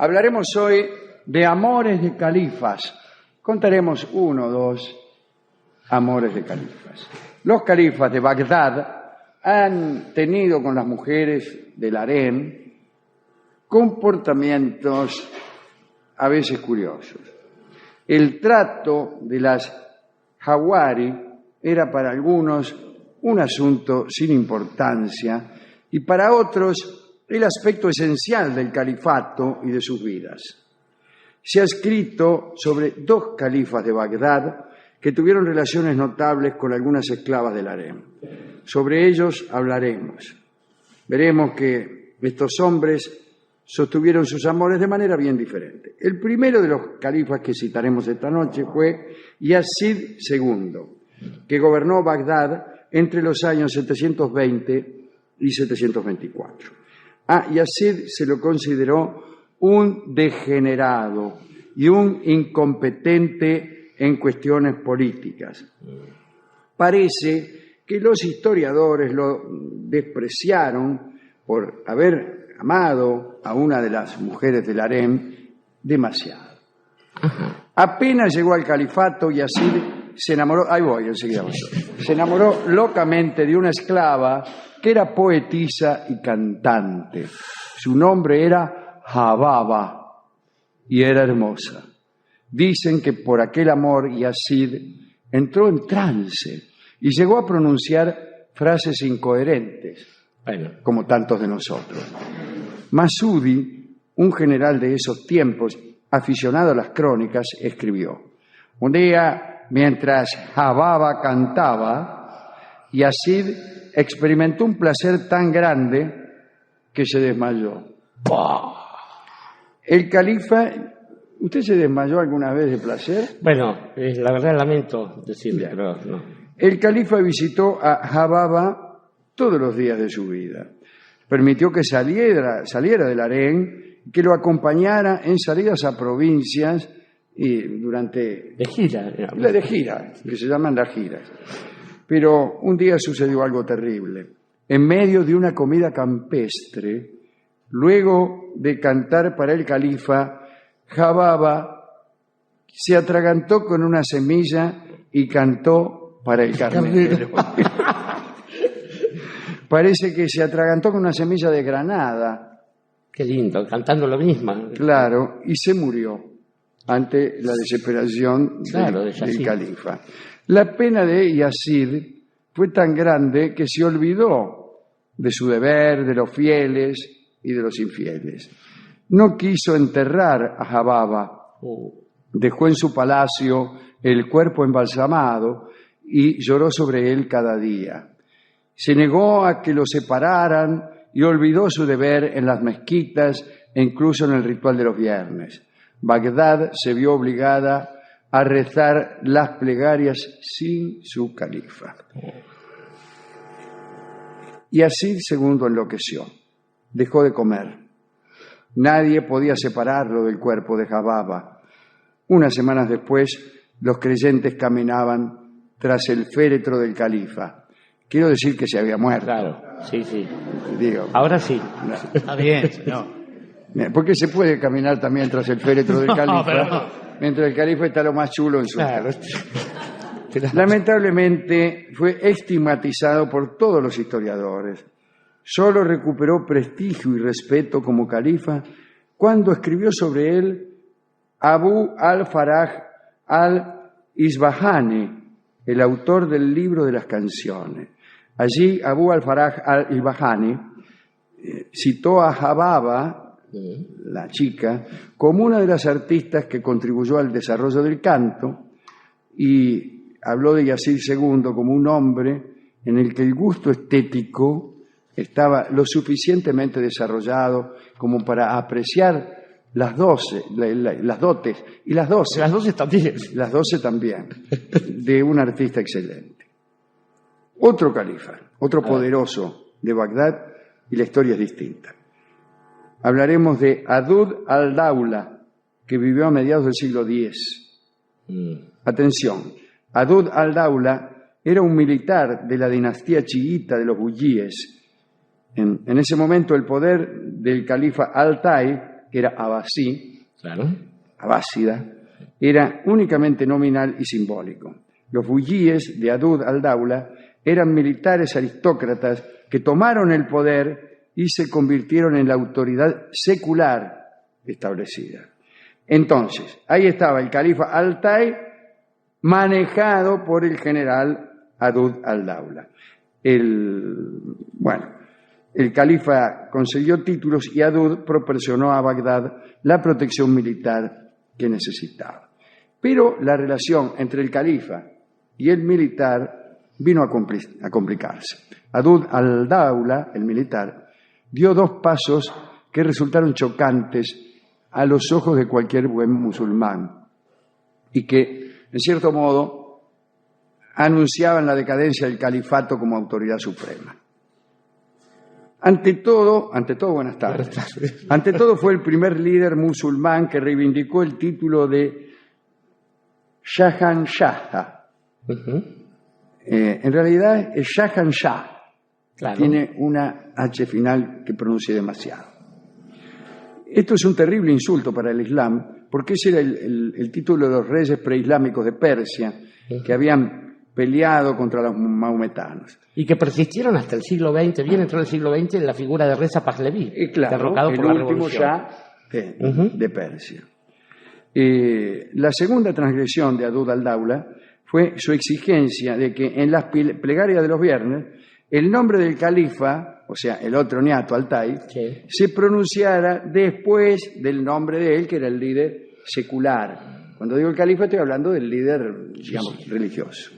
Hablaremos hoy de amores de califas. Contaremos uno o dos amores de califas. Los califas de Bagdad han tenido con las mujeres del harén comportamientos a veces curiosos. El trato de las jawari era para algunos un asunto sin importancia y para otros el aspecto esencial del califato y de sus vidas. Se ha escrito sobre dos califas de Bagdad que tuvieron relaciones notables con algunas esclavas del harén. Sobre ellos hablaremos. Veremos que estos hombres sostuvieron sus amores de manera bien diferente. El primero de los califas que citaremos esta noche fue Yazid II, que gobernó Bagdad entre los años 720 y 724. A Yazid se lo consideró un degenerado y un incompetente en cuestiones políticas. Parece que los historiadores lo despreciaron por haber amado a una de las mujeres del harén demasiado. Apenas llegó al califato, Yazid se enamoró, se enamoró locamente de una esclava que era poetisa y cantante. Su nombre era Hababa y era hermosa. Dicen que por aquel amor Yazid entró en trance y llegó a pronunciar frases incoherentes, como tantos de nosotros. Masudi, un general de esos tiempos, aficionado a las crónicas, escribió: un día, mientras Hababa cantaba, Yazid experimentó un placer tan grande que se desmayó. El califa, ¿usted se desmayó alguna vez de placer? Bueno, la verdad lamento decirle, pero no. El califa visitó a Hababa todos los días de su vida. Permitió que saliera del harén, que lo acompañara en salidas a provincias y durante... De gira. De gira, que se llaman las giras. Pero un día sucedió algo terrible. En medio de una comida campestre, luego de cantar para el califa, Hababa se atragantó con una semilla y cantó para el carnero. Parece que se atragantó con una semilla de granada. Qué lindo, cantando lo mismo. Claro, y se murió ante la desesperación del califa. La pena de Yazid fue tan grande que se olvidó de su deber, de los fieles y de los infieles. No quiso enterrar a Hababa. Dejó en su palacio el cuerpo embalsamado y lloró sobre él cada día. Se negó a que lo separaran y olvidó su deber en las mezquitas e incluso en el ritual de los viernes. Bagdad se vio obligada a rezar las plegarias sin su califa. Yazid II enloqueció, dejó de comer. Nadie podía separarlo del cuerpo de Hababa. Unas semanas después, los creyentes caminaban tras el féretro del califa. Quiero decir que se había muerto. Claro, sí. Digo, ahora sí. Está bien, señor. Porque se puede caminar también tras el féretro del califa, mientras el califa está lo más chulo en su casa. Lamentablemente fue estigmatizado por todos los historiadores. Solo recuperó prestigio y respeto como califa cuando escribió sobre él Abu al-Faraj al-Isbahani, el autor del libro de las canciones. Allí Abu al-Faraj al-Isbahani citó a Hababa, la chica, como una de las artistas que contribuyó al desarrollo del canto, y habló de Yazid II como un hombre en el que el gusto estético estaba lo suficientemente desarrollado como para apreciar las dotes también de un artista excelente. Otro califa, otro poderoso de Bagdad, y la historia es distinta. Hablaremos de Adud al-Daula, que vivió a mediados del siglo X. Atención, Adud al-Daula era un militar de la dinastía chiita de los buyíes. En ese momento el poder del califa Altai que era abasí, Claro. abásida, era únicamente nominal y simbólico. Los buyíes de Adud al-Daula eran militares aristócratas que tomaron el poder y se convirtieron en la autoridad secular establecida. Entonces, ahí estaba el califa Altai, manejado por el general Adud al-Daula. El califa concedió títulos y Adud proporcionó a Bagdad la protección militar que necesitaba. Pero la relación entre el califa y el militar vino a complicarse. Adud al-Daula, el militar, dio 2 pasos que resultaron chocantes a los ojos de cualquier buen musulmán y que, en cierto modo, anunciaban la decadencia del califato como autoridad suprema. Ante todo, buenas tardes. Ante todo fue el primer líder musulmán que reivindicó el título de Shahanshah. En realidad es Shahanshah. Claro. Tiene una H final que pronuncia demasiado. Esto es un terrible insulto para el Islam, porque ese era el título de los reyes preislámicos de Persia, que habían peleado contra los maometanos. Y que persistieron hasta el siglo XX, bien entró el siglo XX, en la figura de Reza Pahlaví, Claro, derrocado el por la último revolución. Shah de Persia. La segunda transgresión de Adud al-Daula fue su exigencia de que en las plegarias de los viernes el nombre del califa, o sea, el otro niato, Altai, Sí. se pronunciara después del nombre de él, que era el líder secular. Cuando digo el califa estoy hablando del líder, digamos, religioso.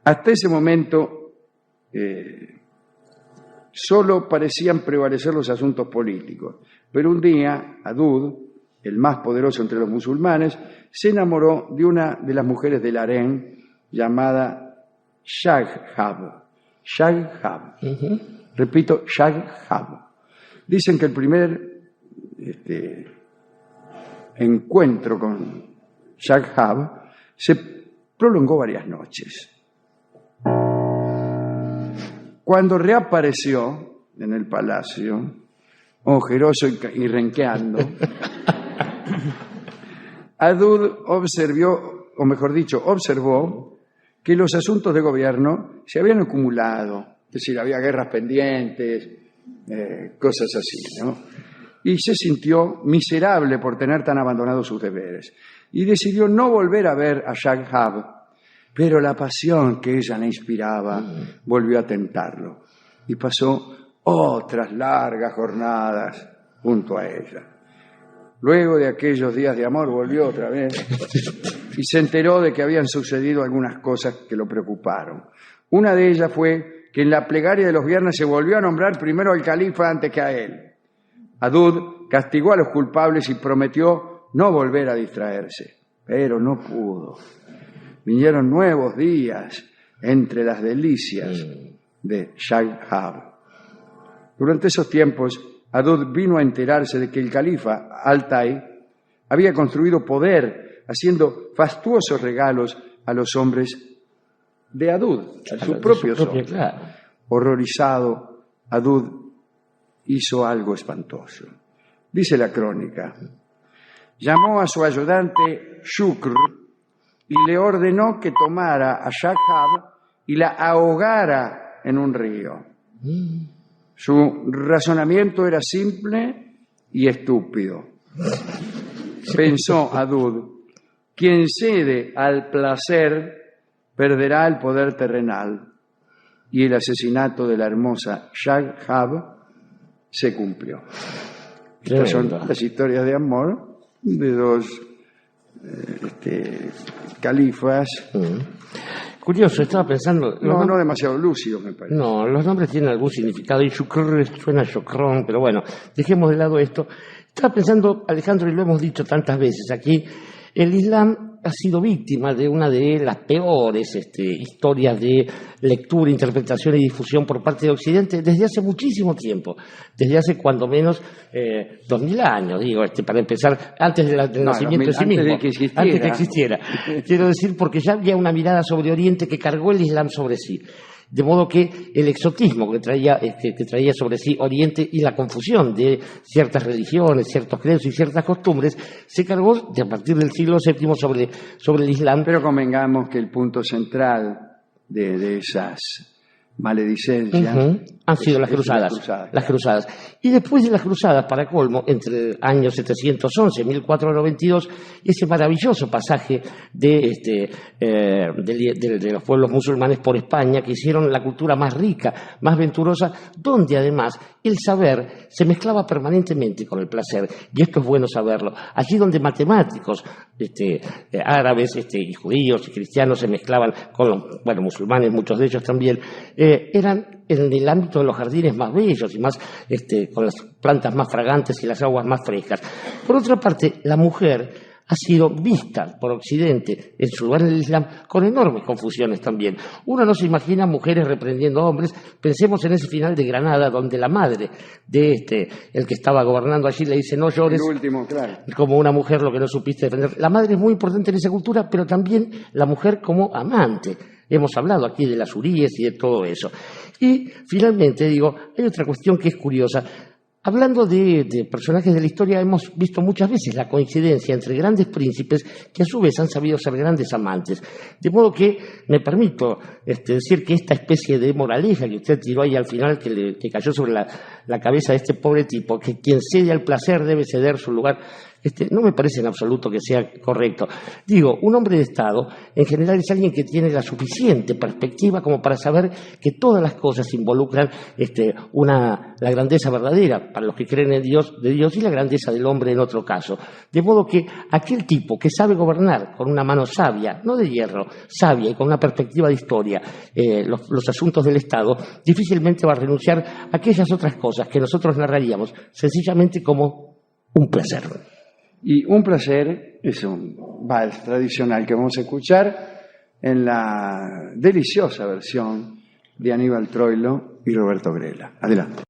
Hasta ese momento solo parecían prevalecer los asuntos políticos, pero un día Adud, el más poderoso entre los musulmanes, se enamoró de una de las mujeres del harén llamada Shaghab. Shaghab. Repito, Shaghab. Dicen que el primer encuentro con Shaghab se prolongó varias noches. Cuando reapareció en el palacio, ojeroso y renqueando, Adud observó que los asuntos de gobierno se habían acumulado, es decir, había guerras pendientes, cosas así, ¿no? Y se sintió miserable por tener tan abandonados sus deberes. Y decidió no volver a ver a Shaghab, pero la pasión que ella le inspiraba volvió a tentarlo. Y pasó otras largas jornadas junto a ella. Luego de aquellos días de amor volvió otra vez y se enteró de que habían sucedido algunas cosas que lo preocuparon. Una de ellas fue que en la plegaria de los viernes se volvió a nombrar primero al califa antes que a él. Adud castigó a los culpables y prometió no volver a distraerse, pero no pudo. Vinieron nuevos días entre las delicias de Shaghab. Durante esos tiempos, Adud vino a enterarse de que el califa Altai había construido poder haciendo fastuosos regalos a los hombres de Adud, a sus propios hombres. Claro. Horrorizado, Adud hizo algo espantoso. Dice la crónica: llamó a su ayudante Shukr y le ordenó que tomara a Shaghab y la ahogara en un río. Su razonamiento era simple y estúpido. Pensó Adud: quien cede al placer perderá el poder terrenal. Y el asesinato de la hermosa Shaghab se cumplió. Estas son las historias de amor de dos califas. Curioso, estaba pensando... No demasiado lúcidos, me parece. No, los nombres tienen algún significado y Shukr suena a Shokron, pero bueno, dejemos de lado esto. Estaba pensando, Alejandro, y lo hemos dicho tantas veces aquí, el Islam ha sido víctima de una de las peores historias de lectura, interpretación y difusión por parte de Occidente desde hace muchísimo tiempo, desde hace cuando menos 2000 años, digo, para empezar, antes del nacimiento de sí mismo, antes que existiera. Quiero decir, porque ya había una mirada sobre Oriente que cargó el Islam sobre sí. De modo que el exotismo que traía sobre sí Oriente y la confusión de ciertas religiones, ciertos credos y ciertas costumbres se cargó a partir del siglo VII sobre el Islam. Pero convengamos que el punto central de esas maledicencias han sido las cruzadas. Las cruzadas. Y después de las cruzadas, para colmo, entre el año 711 y 1492, ese maravilloso pasaje de los pueblos musulmanes por España, que hicieron la cultura más rica, más venturosa, donde además el saber se mezclaba permanentemente con el placer. Y esto es bueno saberlo. Allí donde matemáticos árabes y judíos y cristianos se mezclaban con los musulmanes, muchos de ellos también, eran en el ámbito de los jardines más bellos y más con las plantas más fragantes y las aguas más frescas. Por otra parte, la mujer ha sido vista por Occidente en su lugar en el Islam con enormes confusiones también. Uno no se imagina mujeres reprendiendo a hombres. Pensemos en ese final de Granada donde la madre de el que estaba gobernando allí le dice no llores, el último, claro, como una mujer lo que no supiste defender. La madre es muy importante en esa cultura, pero también la mujer como amante. Hemos hablado aquí de las huríes y de todo eso. Y finalmente, hay otra cuestión que es curiosa. Hablando de personajes de la historia, hemos visto muchas veces la coincidencia entre grandes príncipes que a su vez han sabido ser grandes amantes. De modo que me permito decir que esta especie de moraleja que usted tiró ahí al final, que cayó sobre la cabeza de este pobre tipo, que quien cede al placer debe ceder su lugar, no me parece en absoluto que sea correcto. Un hombre de Estado en general es alguien que tiene la suficiente perspectiva como para saber que todas las cosas involucran la grandeza verdadera para los que creen en Dios, de Dios, y la grandeza del hombre en otro caso. De modo que aquel tipo que sabe gobernar con una mano sabia, no de hierro, sabia y con una perspectiva de historia, los asuntos del Estado, difícilmente va a renunciar a aquellas otras cosas que nosotros narraríamos sencillamente como un placer. Y un placer es un vals tradicional que vamos a escuchar en la deliciosa versión de Aníbal Troilo y Roberto Grela. Adelante.